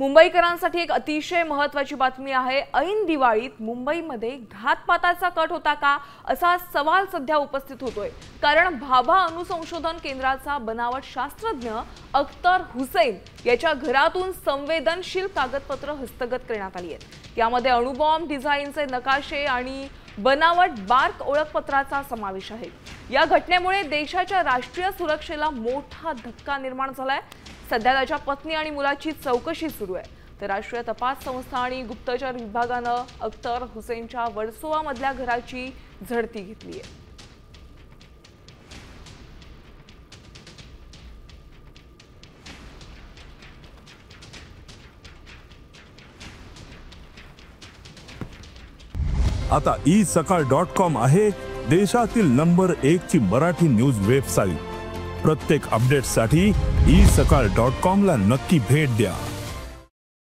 मुंबईकरांसाठी एक अतिशय महत्त्वाची बातमी आहे। ऐन दिवाळीत मुंबईमध्ये घातपाताचा कट होता का असा सवाल सध्या उपस्थित होतोय। कारण भाभा अणुसंशोधन केंद्राचा बनावट शास्त्रज्ञ अख्तर हुसैन याच्या घरातून संवेदनशील कागदपत्र हस्तगत करण्यात आली आहेत। यामध्ये अणुबॉम्ब डिझाईनचे नकाशे आणि बनावट बार्क ओळखपत्राचा समावेश आहे। या घटनेमुळे देशाच्या राष्ट्रीय सुरक्षेला मोठा धक्का निर्माण झालाय। सध्या त्याच्या पत्नी आणि मुलाची चौकशी सुरू आहे। तर राष्ट्रीय तपास संस्था आणि गुप्तचर विभागाने अख्तर हुसैनच्या वर्सोवा मधल्या घराची झडती घेतली आहे। आता isakal.com आहे देशातील नंबर 1 ची मराठी न्यूज वेबसाईट। प्रत्येक अपडेटसाठी isakal.com ला नक्की भेट द्या।